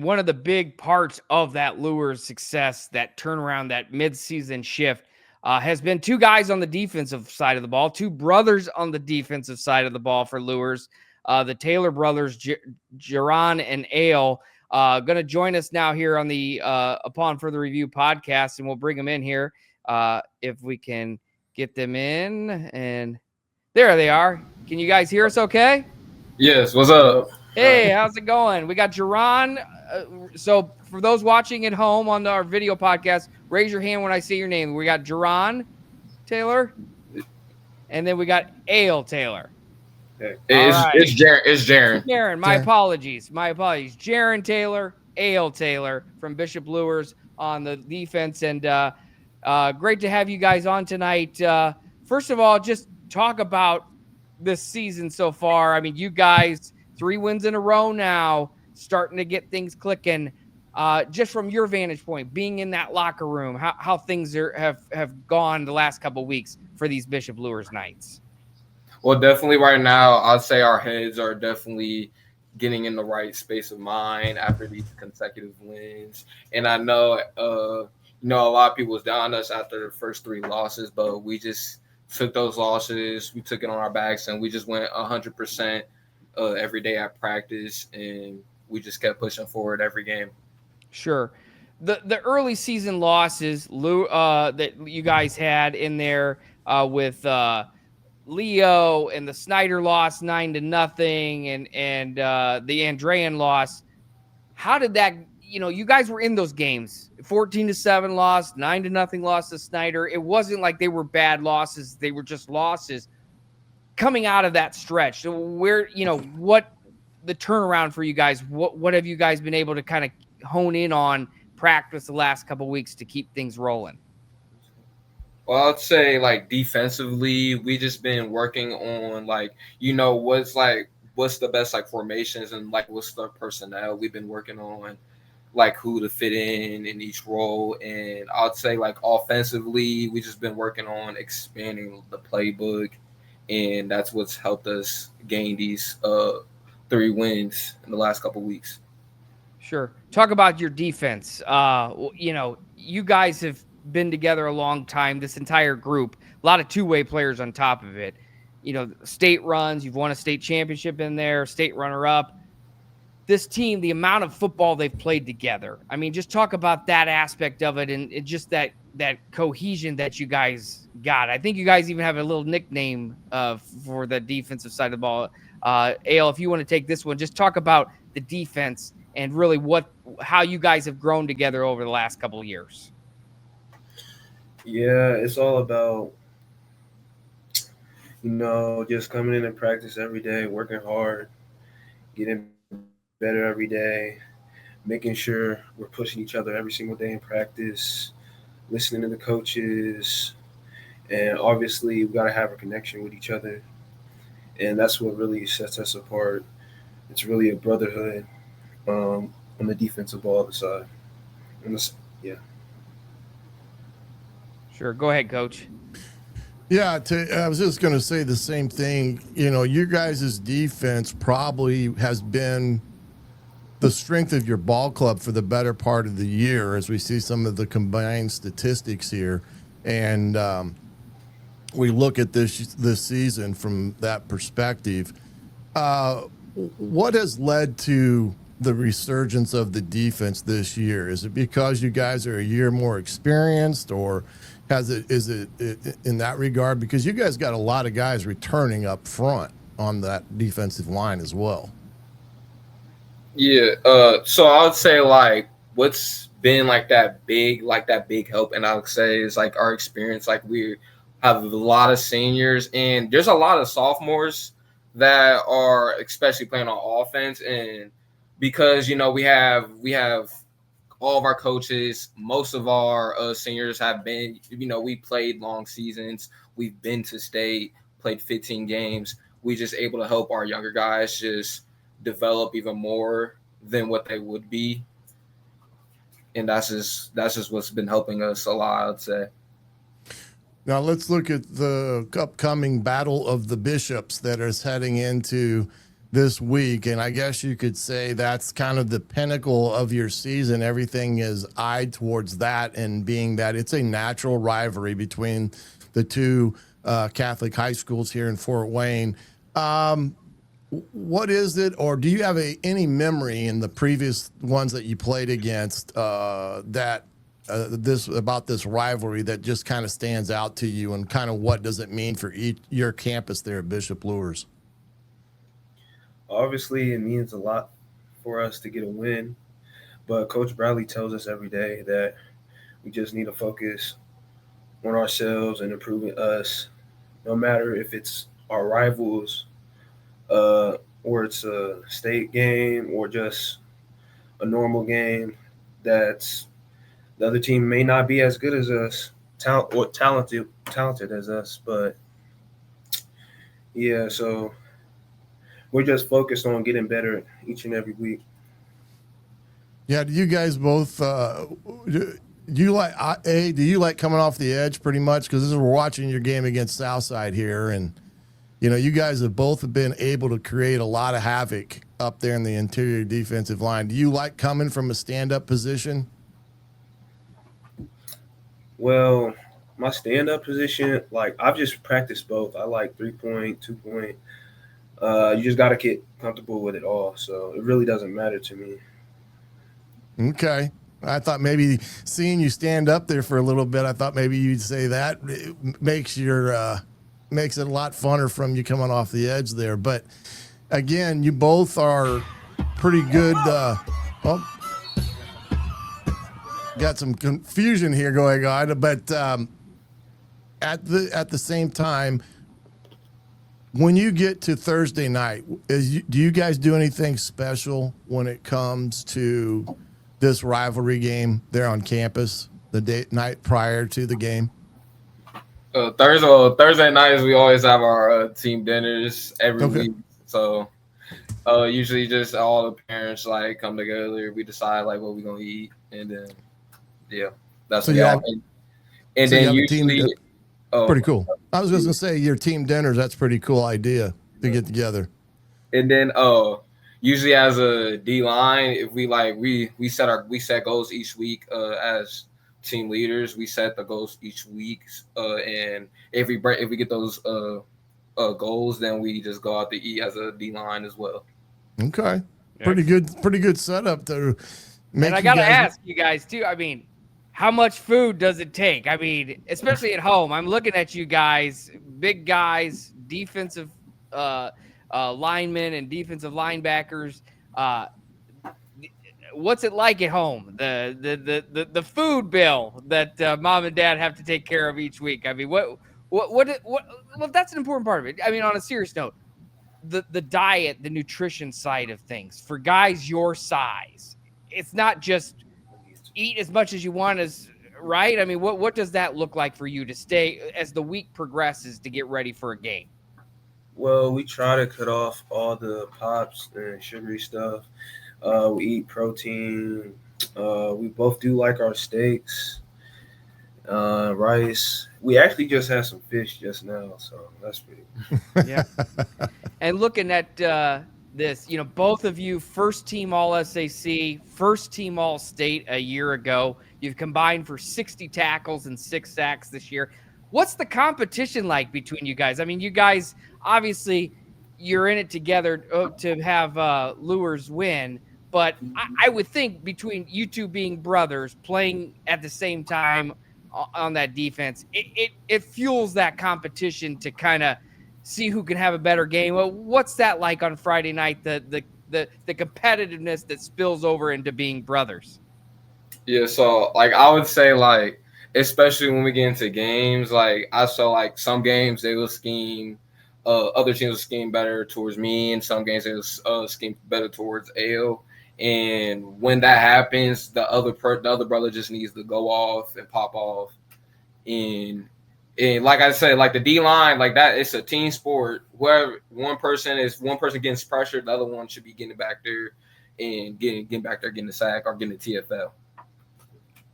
one of the big parts of that Luers success, that turnaround, that midseason shift, has been two guys on the defensive side of the ball, two brothers on the defensive side of the ball for Luers. The Taylor brothers, Jarron and Ayle, going to join us now here on the Upon Further Review podcast, and we'll bring them in here if we can get them in. And there they are. Can you guys hear us okay? Yes, what's up? Hey, how's it going? We got Jarron. So for those watching at home on our video podcast, raise your hand when I say your name. We got Jarron Taylor, and then we got Ayle Taylor. It's Jarron. Jarron, my apologies. Jarron Taylor, Ayle Taylor from Bishop Luers on the defense, and great to have you guys on tonight. First of all, just talk about this season so far. I mean, you guys, 3 wins in a row now, starting to get things clicking. Just from your vantage point, being in that locker room, how things have gone the last couple of weeks for these Bishop Luers Knights. Well, definitely right now, I'd say our heads are definitely getting in the right space of mind after these consecutive wins. And I know, a lot of people was down on us after the first 3 losses, but we just took those losses, we took it on our backs, and we just went 100% every day at practice, and we just kept pushing forward every game. Sure. The early season losses that you guys had in there with Leo and the Snyder loss 9-0 and the Andrean loss. How did that, you guys were in those games, 14-7 loss, 9-0 loss to Snyder. It wasn't like they were bad losses. They were just losses coming out of that stretch. So where, what the turnaround for you guys, what have you guys been able to kind of hone in on practice the last couple of weeks to keep things rolling? Well, I'd say defensively, we just been working on what's the best formations and what's the personnel. We've been working on who to fit in each role, and I'd say offensively, we just been working on expanding the playbook, and that's what's helped us gain these 3 wins in the last couple of weeks. Sure. Talk about your defense. You guys have been together a long time, this entire group, a lot of two-way players on top of it. State runs, you've won a state championship in there, state runner-up. This team, the amount of football they've played together. I mean, just talk about that aspect of it and just that cohesion that you guys got. I think you guys even have a little nickname for the defensive side of the ball. Ayle, if you want to take this one, just talk about the defense and really how you guys have grown together over the last couple of years. Yeah, it's all about, just coming in and practice every day, working hard, getting better every day, making sure we're pushing each other every single day in practice, listening to the coaches, and obviously we got to have a connection with each other, and that's what really sets us apart. It's really a brotherhood on the defensive ball side. Yeah. Sure. Go ahead, Coach. Yeah, I was just going to say the same thing. You guys' defense probably has been the strength of your ball club for the better part of the year, as we see some of the combined statistics here. And we look at this season from that perspective. What has led to the resurgence of the defense this year? Is it because you guys are a year more experienced, or is it in that regard? Because you guys got a lot of guys returning up front on that defensive line as well. Yeah. So I would say what's been that big help, and I would say is our experience. We have a lot of seniors, and there's a lot of sophomores that are especially playing on offense, and because we have all of our coaches, most of our seniors have been, we played long seasons, we've been to state, played 15 games. We just able to help our younger guys just develop even more than what they would be, and that's just what's been helping us a lot, I'd say. Now let's look at the upcoming Battle of the Bishops that is heading into this week, and I guess you could say that's kind of the pinnacle of your season. Everything is eyed towards that, and being that it's a natural rivalry between the two Catholic high schools here in Fort Wayne. What is it, or do you have any memory in the previous ones that you played against that about this rivalry that just kind of stands out to you, and kind of what does it mean for your campus there at Bishop Luers? Obviously, it means a lot for us to get a win, but Coach Bradley tells us every day that we just need to focus on ourselves and improving us, no matter if it's our rivals, or it's a state game or just a normal game. That's the other team may not be as good as us, talented as us, but yeah. So we're just focused on getting better each and every week. Yeah, do you guys both? Do you like coming off the edge pretty much? Because we're watching your game against Southside here, and you guys have both been able to create a lot of havoc up there in the interior defensive line. Do you like coming from a stand-up position? Well, my stand-up position, like I've just practiced both. I like 3-point, 2-point. You just got to get comfortable with it all. So it really doesn't matter to me. Okay. I thought maybe seeing you stand up there for a little bit, I thought maybe you'd say that it makes it a lot funner from you coming off the edge there. But again, you both are pretty good. Got some confusion here going on, but at the same time, when you get to Thursday night, do you guys do anything special when it comes to this rivalry game there on campus the night prior to the game? Thursday nights we always have our team dinners every week. So usually just all the parents like come together. We decide like what we're gonna eat, and then that's so and then usually pretty cool. I was just gonna say your team dinners. That's a pretty cool idea to get together. And then usually as a D line, if we set goals each week as team leaders. We set the goals each week, and if we get those goals, then we just go out to eat as a D line as well. Okay, pretty good setup to make. And I gotta ask you guys too. I mean, how much food does it take? I mean, especially at home. I'm looking at you guys, big guys, defensive linemen and defensive linebackers. What's it like at home? The food bill that mom and dad have to take care of each week. I mean, what? Well, that's an important part of it. I mean, on a serious note, the diet, the nutrition side of things for guys your size, it's not just eat as much as you want right? I mean, what does that look like for you to stay as the week progresses to get ready for a game? Well, we try to cut off all the pops and sugary stuff. We eat protein. We both do like our steaks, rice. We actually just had some fish just now, so that's pretty good. Yeah. And looking at this, both of you first team All-SAC, first team All-State a year ago. You've combined for 60 tackles and 6 sacks this year. What's the competition like between you guys? I mean, you guys, obviously, you're in it together to have Luers win. But I would think between you two being brothers, playing at the same time on that defense, it fuels that competition to kind of see who can have a better game. Well, what's that like on Friday night, the competitiveness that spills over into being brothers? Yeah, so, I would say, especially when we get into games, I saw, some games they will scheme, other teams will scheme better towards me, and some games they will scheme better towards Ayle. And when that happens, the other brother just needs to go off and pop off. And like I said, the D line, that, it's a team sport. Where one person getting pressured, the other one should be getting back there and getting back there, getting the sack or getting the TFL.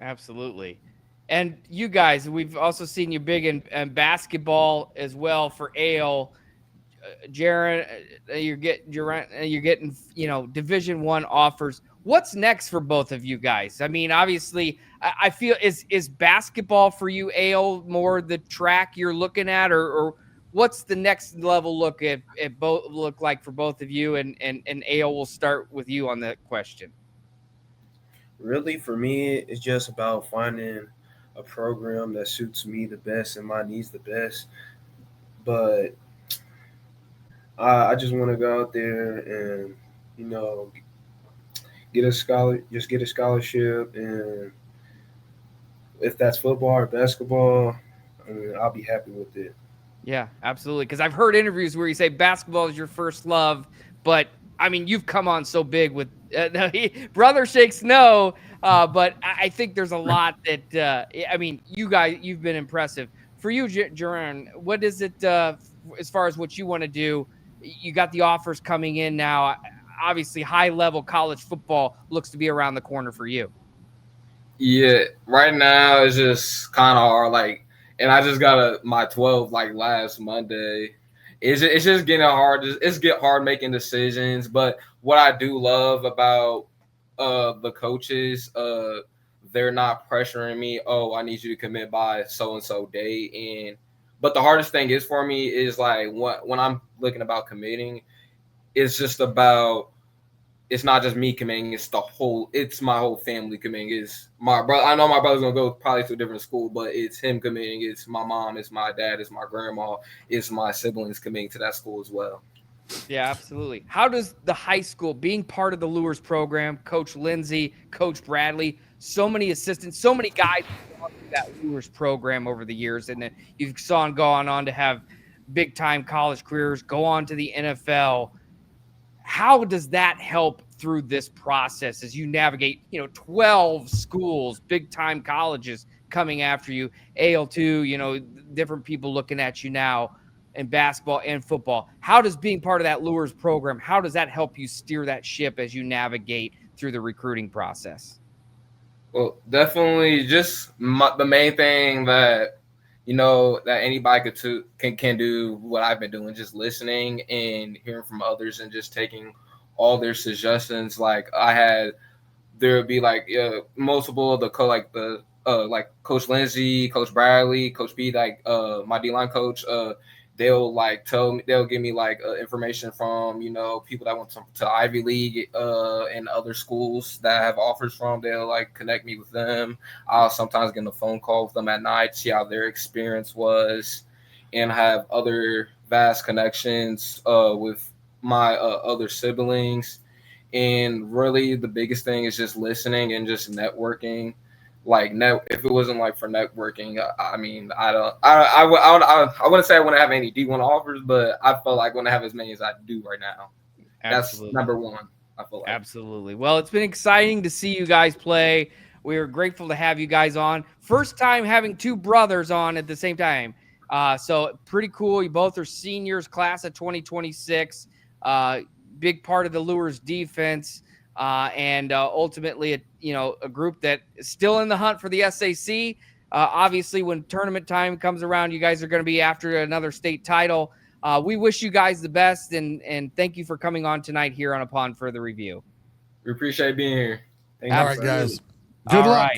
Absolutely. And you guys, we've also seen you big in basketball as well for Ayle. Jarron, you're getting Division I offers. What's next for both of you guys? I mean, obviously, I feel is basketball for you, Ayle, more the track you're looking at, or what's the next level look at both look like for both of you? And Ayle, we'll start with you on that question. Really, for me, it's just about finding a program that suits me the best and my needs the best. But I just want to go out there and you know get a scholarship, and if that's football or basketball, I mean, I'll be happy with it. Yeah, absolutely. Because I've heard interviews where you say basketball is your first love, but I mean, you've come on so big with brother shakes no, but I think there's a lot that I mean, you guys, you've been impressive. For you, Jarron, what is it as far as what you want to do? You got the offers coming in now. Obviously, high level college football looks to be around the corner for you. Yeah, right now it's just kind of hard. Like, and I just got my 12 like last Monday. It's just getting hard. It's get hard making decisions. But what I do love about the coaches, they're not pressuring me. Oh, I need you to commit by so and so day. But the hardest thing is for me is like when I'm looking about committing, it's just about. It's not just me committing, it's my whole family committing. It's my brother. I know my brother's gonna go probably to a different school, but it's him committing, it's my mom, it's my dad, it's my grandma, it's my siblings committing to that school as well. Yeah, absolutely. How does the high school, being part of the Luers program, Coach Lindsay, Coach Bradley, so many assistants, so many guys gone through that Luers program over the years, and then you've gone on to have big time college careers, go on to the NFL. How does that help through this process as you navigate, 12 schools, big time colleges coming after you, Ayle too, different people looking at you now in basketball and football? How does being part of that Luers program, how does that help you steer that ship as you navigate through the recruiting process? Well, definitely just the main thing that that anybody can do what I've been doing, just listening and hearing from others and just taking all their suggestions. Like there would be like multiple of the like Coach Lindsay, Coach Bradley, Coach B, like my D-line coach. They'll like they'll give me like information from people that went to Ivy League and other schools that have offers from. They'll like connect me with them. I'll sometimes get a phone call with them at night, see how their experience was, and have other vast connections with my other siblings. And really, the biggest thing is just listening and just networking. Like if it wasn't like for networking, I mean, I wouldn't say I wouldn't have any D1 offers, but I feel like I wouldn't have as many as I do right now. Absolutely. That's number one. I feel like. Absolutely. Well, it's been exciting to see you guys play. We are grateful to have you guys on. First time having two brothers on at the same time. So pretty cool. You both are seniors, class of 2026. Big part of the Luers defense. And ultimately, a group that is still in the hunt for the SAC. Obviously, when tournament time comes around, you guys are going to be after another state title. We wish you guys the best, and thank you for coming on tonight here on Upon Further Review. We appreciate being here. All right, guys. Good luck.